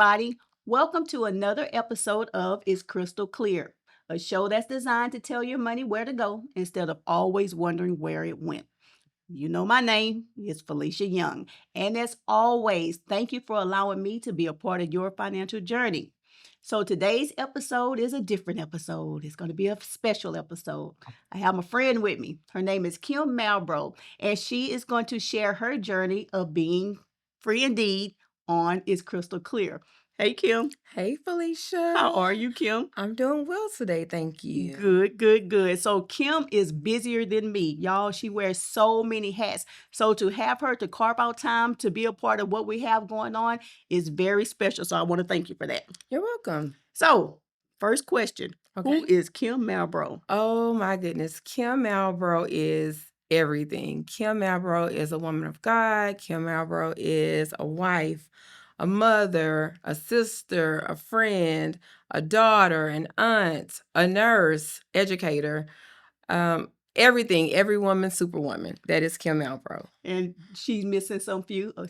everybody. Welcome to another episode of It's Crystal Clear, a show that's designed to tell your money where to go instead of always wondering where it went. You know my name is Felicia Young, and as always, thank you for allowing me to be a part of your financial journey. So today's episode is a different episode. It's going to be a special episode. I have a friend with me. Her name is Kim Malbrough, and she is going to share her journey of being free indeed on Is Crystal Clear. Hey, Kim. Hey, Felicia. How are you, Kim? I'm doing well today, thank you. Good. So Kim is busier than me. Y'all, she wears so many hats. So to have her to carve out time to be a part of what we have going on is very special. So I want to thank you for that. You're welcome. So, first question. Okay. Who is Kim Malbrough? Oh, my goodness. Kim Malbrough is everything. Kim Malbrough is a woman of God. Kim Malbrough is a wife, a mother, a sister, a friend, a daughter, an aunt, a nurse, educator, everything, every woman, superwoman. That is Kim Malbrough. And she's missing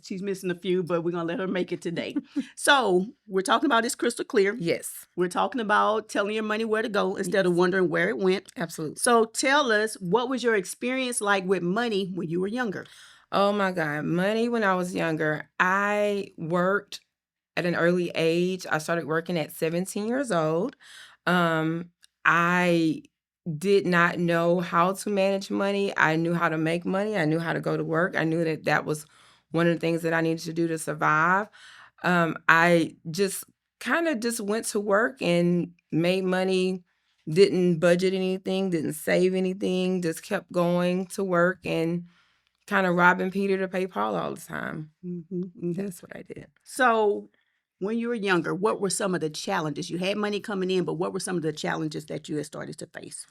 she's missing a few, but we're going to let her make it today. So we're talking about It's Crystal Clear. Yes. We're talking about telling your money where to go instead of wondering where it went. Absolutely. So tell us, what was your experience like with money when you were younger? Oh my God. Money when I was younger. I worked at an early age. I started working at 17 years old. I did not know how to manage money. I knew how to make money. I knew how to go to work. I knew that that was one of the things that I needed to do to survive. I just kind of just went to work and made money, didn't budget anything, didn't save anything, just kept going to work and kind of robbing Peter to pay Paul all the time. That's what I did. So when you were younger, what were some of the challenges? You had money coming in, but what were some of the challenges that you had started to face?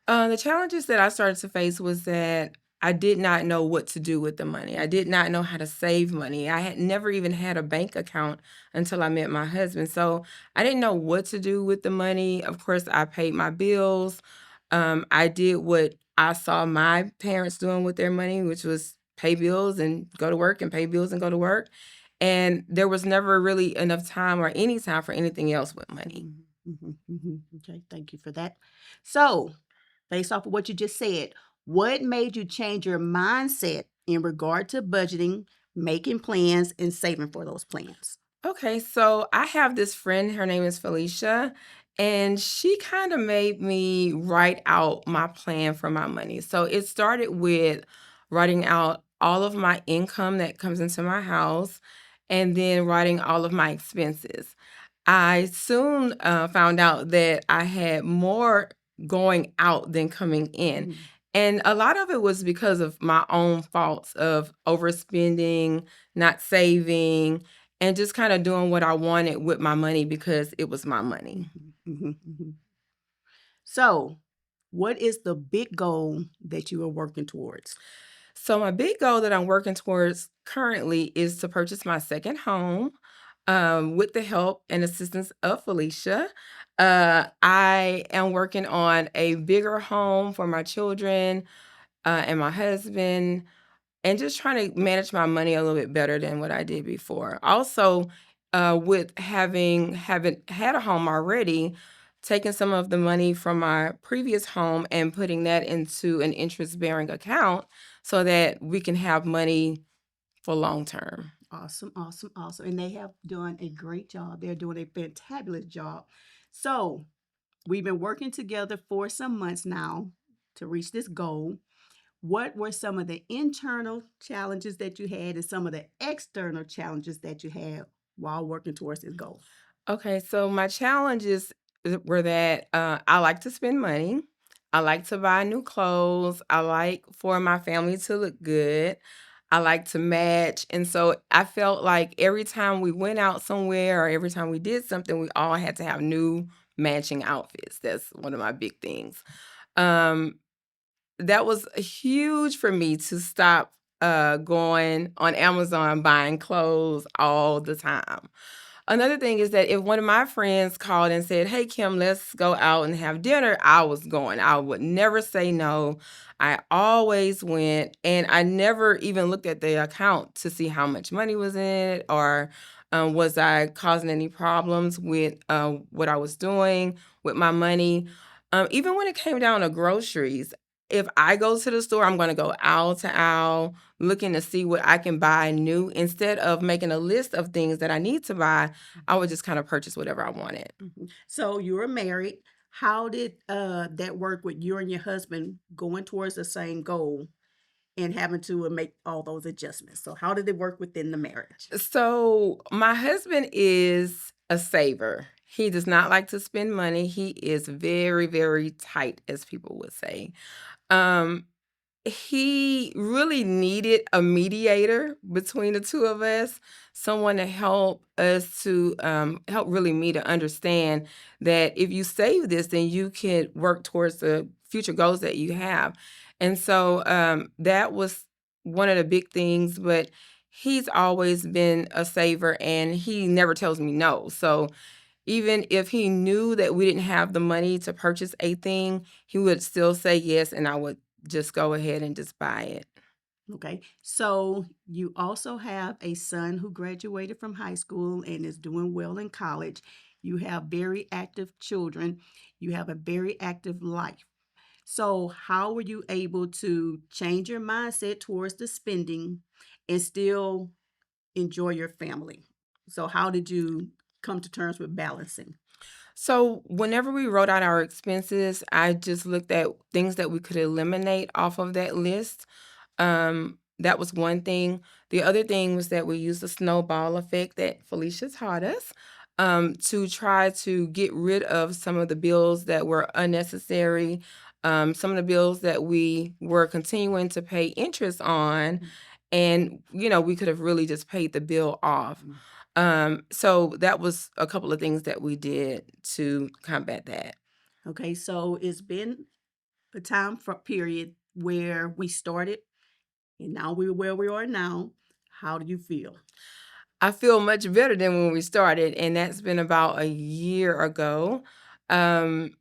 The challenges that I started to face was that I did not know what to do with the money. I did not know how to save money. I had never even had a bank account until I met my husband. So I didn't know what to do with the money. Of course, I paid my bills. I did what I saw my parents doing with their money, which was pay bills and go to work and pay bills and go to work. And there was never really enough time or any time for anything else with money. Okay, thank you for that. So, based off of what you just said, what made you change your mindset in regard to budgeting, making plans, and saving for those plans? Okay, so I have this friend, her name is Felicia, and she kind of made me write out my plan for my money. So it started with writing out all of my income that comes into my house and then writing all of my expenses. I soon found out that I had more going out than coming in. And a lot of it was because of my own faults of overspending, not saving, and just kind of doing what I wanted with my money because it was my money. So, what is the big goal that you are working towards? So my big goal that I'm working towards currently is to purchase my second home with the help and assistance of Felicia. I am working on a bigger home for my children and my husband, and just trying to manage my money a little bit better than what I did before. Also, with having had a home already, taking some of the money from my previous home and putting that into an interest-bearing account so that we can have money for long term. Awesome. And they have done a great job. They're doing a fantabulous job. So, we've been working together for some months now to reach this goal. What were some of the internal challenges that you had and some of the external challenges that you had while working towards this goal? Okay, so my challenges were that I like to spend money. I like to buy new clothes. I like for my family to look good. I like to match. And so I felt like every time we went out somewhere or every time we did something, we all had to have new matching outfits. That's one of my big things. That was huge for me to stop going on Amazon buying clothes all the time. Another thing is that if one of my friends called and said, "Hey, Kim, let's go out and have dinner," I was going. I would never say no. I always went, and I never even looked at the account to see how much money was in it or Was I causing any problems with what I was doing with my money? Even when it came down to groceries, if I go to the store, I'm going to go aisle to aisle looking to see what I can buy new. Instead of making a list of things that I need to buy, I would just kind of purchase whatever I wanted. Mhm. So you were married. How did that work with you and your husband going towards the same goal and having to make all those adjustments? So how did it work within the marriage? So my husband is a saver. He does not like to spend money. He is very, very tight, as people would say. Um, he really needed a mediator between the two of us, someone to help us to help really me to understand that if you save this, then you can work towards the future goals that you have. And so that was one of the big things, but he's always been a saver and he never tells me no. So even if he knew that we didn't have the money to purchase a thing, he would still say yes, and I would just go ahead and just buy it. Okay. So you also have a son who graduated from high school and is doing well in college. You have very active children. You have a very active life. So, how were you able to change your mindset towards the spending and still enjoy your family? So, how did you come to terms with balancing? So whenever we wrote out our expenses, I just looked at things that we could eliminate off of that list. That was one thing. The other thing was that we used the snowball effect that Felicia taught us to try to get rid of some of the bills that were unnecessary, some of the bills that we were continuing to pay interest on, and we could have really just paid the bill off. Mhm. So that was a couple of things that we did to combat that. Okay, so it's been a time for period where we started and now we're where we are now. How do you feel? I feel much better than when we started, and that's been about a year ago. Um,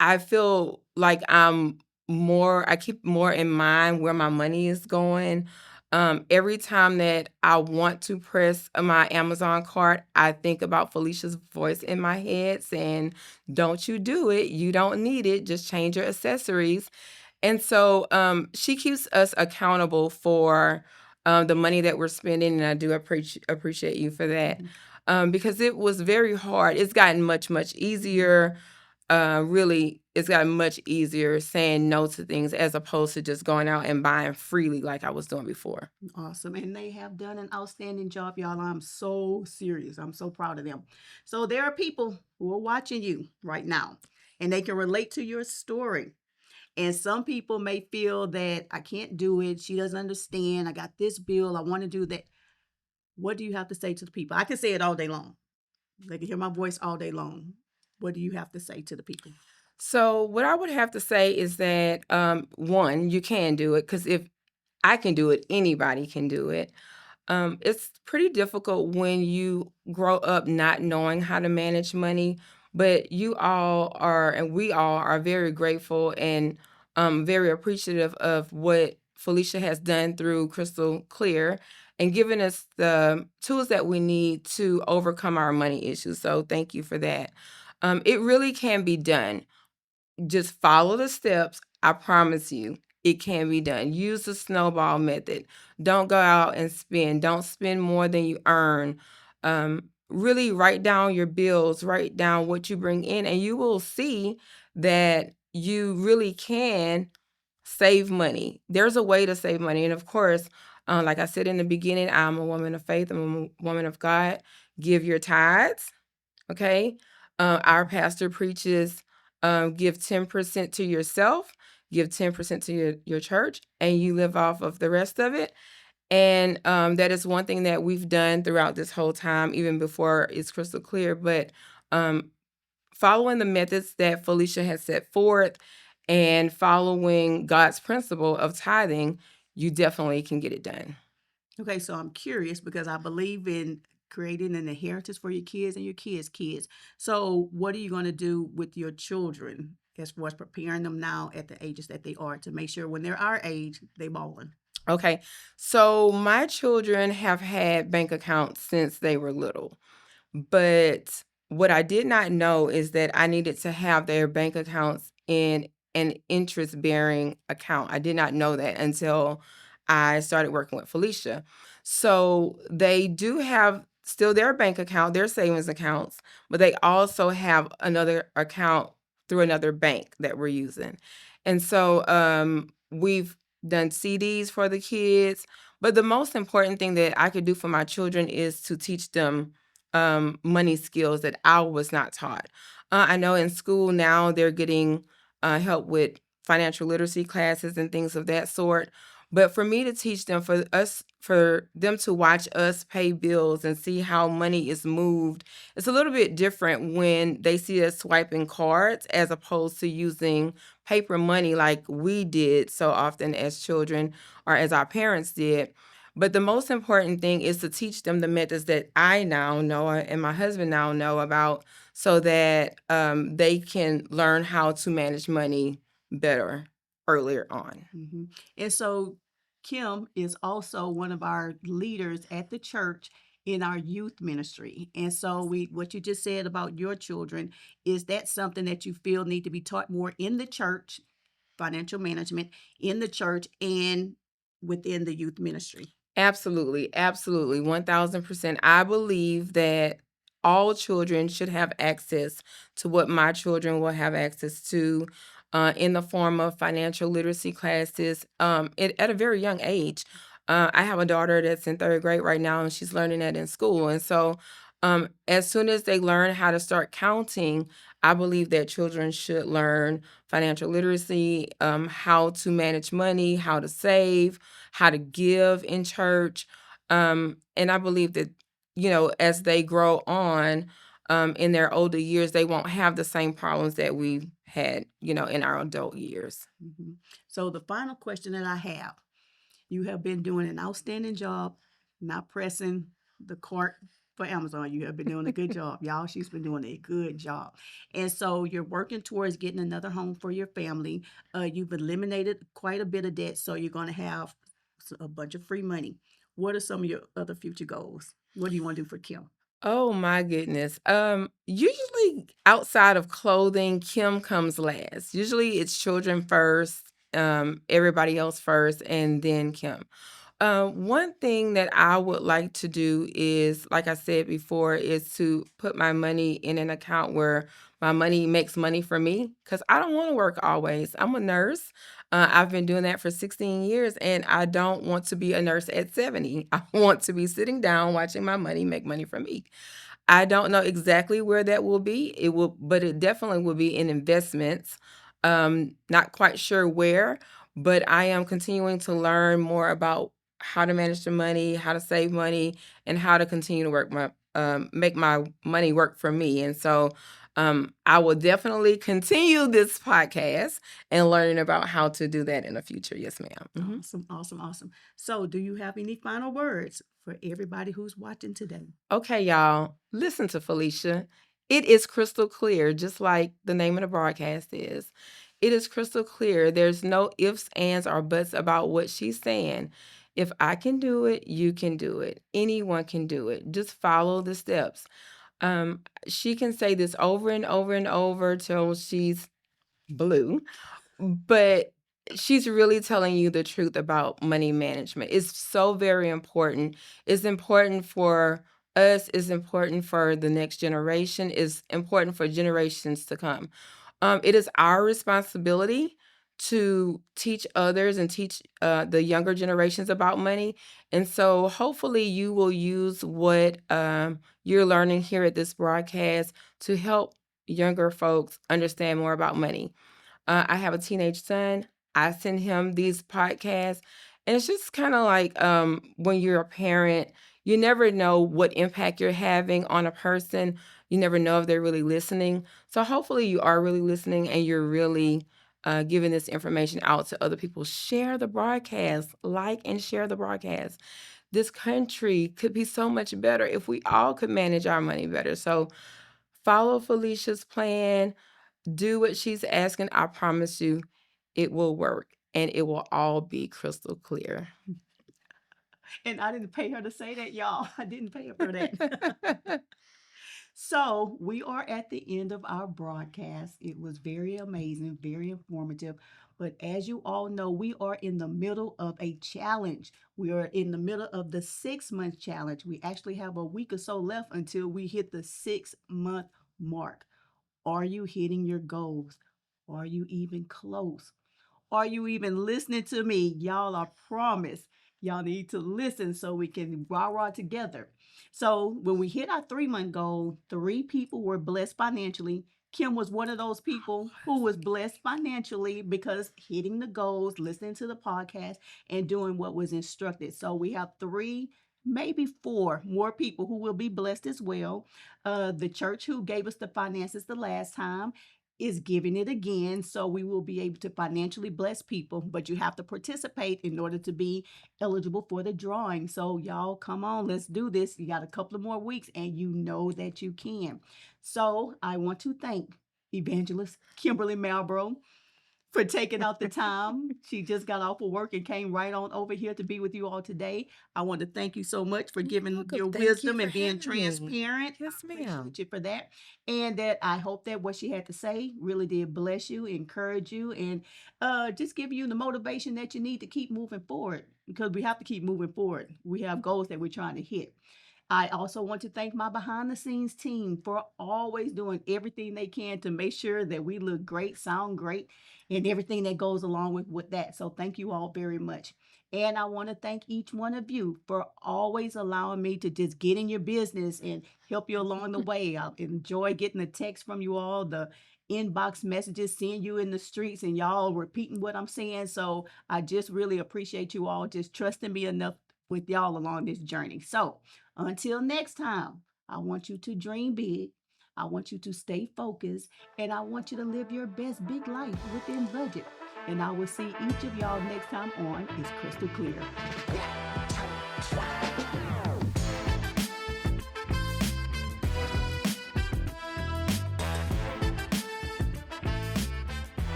I feel like I keep more in mind where my money is going. Every time that I want to press my Amazon cart, I think about Felicia's voice in my head saying, "Don't you do it. You don't need it. Just change your accessories." And so she keeps us accountable for the money that we're spending, and I do appreciate you for that Mhm. because it was very hard. It's gotten much, much easier. Really, it's gotten much easier saying no to things as opposed to just going out and buying freely like I was doing before. Awesome. And they have done an outstanding job, y'all. I'm so serious. I'm so proud of them. So there are people who are watching you right now and they can relate to your story. And some people may feel that I can't do it. She doesn't understand. I got this bill. I want to do that. What do you have to say to the people? I can say it all day long. They can hear my voice all day long. What do you have to say to the people? So, what I would have to say is that one, you can do it because if I can do it, anybody can do it. It's pretty difficult when you grow up not knowing how to manage money, but you all are, and we all are very grateful and very appreciative of what Felicia has done through Crystal Clear and giving us the tools that we need to overcome our money issues. So, thank you for that. It really can be done. Just follow the steps. I promise you, it can be done. Use the snowball method. Don't go out and spend. Don't spend more than you earn. Really write down your bills, write down what you bring in, and you will see that you really can save money. There's a way to save money. And of course, like I said in the beginning, I'm a woman of faith, I'm a woman of God. Give your tithes. Okay. Our pastor preaches give 10% to yourself, give 10% to your church, and you live off of the rest of it. And that is one thing that we've done throughout this whole time, even before it's crystal clear. But um, following the methods that Felicia has set forth and following God's principle of tithing, you definitely can get it done. Okay, so I'm curious because I believe in creating an inheritance for your kids and your kids' kids. So, what are you going to do with your children as far as preparing them now at the ages that they are to make sure when they're our age, they balling? Okay. So my children have had bank accounts since they were little. But what I did not know is that I needed to have their bank accounts in an interest-bearing account. I did not know that until I started working with Felicia. So they do have still their bank account, their savings accounts, but they also have another account through another bank that we're using. And so we've done CDs for the kids, but the most important thing that I could do for my children is to teach them money skills that I was not taught. I know in school now they're getting help with financial literacy classes and things of that sort. But for me to teach them, for them to watch us pay bills and see how money is moved, it's a little bit different when they see us swiping cards as opposed to using paper money like we did so often as children or as our parents did. But the most important thing is to teach them the methods that I now know and my husband now know about so that they can learn how to manage money better earlier on. Mhm. And so Kim is also one of our leaders at the church in our youth ministry. And so we what you just said about your children, is that something that you feel need to be taught more in the church, financial management in the church and within the youth ministry? Absolutely, absolutely, 1000%. I believe that all children should have access to what my children will have access to in the form of financial literacy classes at a very young age. I have a daughter that's in third grade right now, and she's learning that in school. And so, as soon as they learn how to start counting, I believe that children should learn financial literacy, how to manage money, how to save, how to give in church. And I believe that, as they grow on in their older years, they won't have the same problems that we had, in our adult years. Mhm. So the final question that I have, you have been doing an outstanding job not pressing the cart for Amazon. You have been doing a good job, y'all. She's been doing a good job. And so you're working towards getting another home for your family. You've eliminated quite a bit of debt, so you're going to have a bunch of free money. What are some of your other future goals? What do you want to do for Kim? Oh my goodness. Usually outside of clothing, Kim comes last. Usually it's children first, everybody else first, and then Kim. One thing that I would like to do is, like I said before, is to put my money in an account where my money makes money for me because I don't want to work always. I'm a nurse. I've been doing that for 16 years and I don't want to be a nurse at 70. I want to be sitting down watching my money make money for me. I don't know exactly where that will be. But it definitely will be in investments. Not quite sure where, but I am continuing to learn more about how to manage the money, how to save money, and how to continue to make my money work for me. And so I will definitely continue this podcast and learning about how to do that in the future. Yes, ma'am. Mhm. Awesome, awesome, awesome. So, do you have any final words for everybody who's watching today? Okay, y'all, listen to Felicia. It is crystal clear, just like the name of the broadcast is. It is crystal clear. There's no ifs, ands, or buts about what she's saying. If I can do it, you can do it. Anyone can do it. Just follow the steps. She can say this over and over and over till she's blue, but she's really telling you the truth about money management. It's so very important. It's important for us, it's important for the next generation, it's important for generations to come. It is our responsibility to teach others and teach the younger generations about money. And so hopefully you will use what you're learning here at this broadcast to help younger folks understand more about money. I have a teenage son. I send him these podcasts, and it's just kind of like when you're a parent, you never know what impact you're having on a person. You never know if they're really listening. So hopefully, you are really listening, and you're really giving this information out to other people. Share the broadcast, like and share the broadcast. This country could be so much better if we all could manage our money better. So follow Felicia's plan, do what she's asking. I promise you it will work. and it will all be crystal clear. And I didn't pay her to say that, y'all. I didn't pay her for that. So we are at the end of our broadcast. It was very amazing, very informative. But as you all know, we are in the middle of a challenge. We are in the middle of the 6 month challenge. We actually have a week or so left until we hit the 6 month mark. Are you hitting your goals? Are you even close? Are you even listening to me? Y'all, I promise y'all need to listen so we can rah-rah together. So when we hit our 3 month goal, 3 people were blessed financially. Kim was one of those people who was blessed financially because hitting the goals, listening to the podcast, and doing what was instructed. So we have three, maybe four more people who will be blessed as well. The church who gave us the finances the last time is giving it again. So we will be able to financially bless people, but you have to participate in order to be eligible for the drawing. So y'all, come on, let's do this. You got a couple of more weeks and you know that you can. So I want to thank Evangelist Kimberly Malbrough for taking out the time. She just got off of work and came right on over here to be with you all today. I want to thank you so much for You're giving welcome. your Thank you wisdom for and being having me. transparent. I Yes, ma'am. appreciate you for that. And that I hope that what she had to say really did bless you, encourage you, and just give you the motivation that you need to keep moving forward because we have to keep moving forward. We have goals that we're trying to hit. I also want to thank my behind the scenes team for always doing everything they can to make sure that we look great, sound great, and everything that goes along with that. So thank you all very much. And I want to thank each one of you for always allowing me to just get in your business and help you along the way. I enjoy getting the text from you all, the inbox messages, seeing you in the streets, and y'all repeating what I'm saying. So I just really appreciate you all just trusting me enough with y'all along this journey. So until next time, I want you to dream big. I want you to stay focused and I want you to live your best big life within budget. And I will see each of y'all next time on It's Crystal Clear.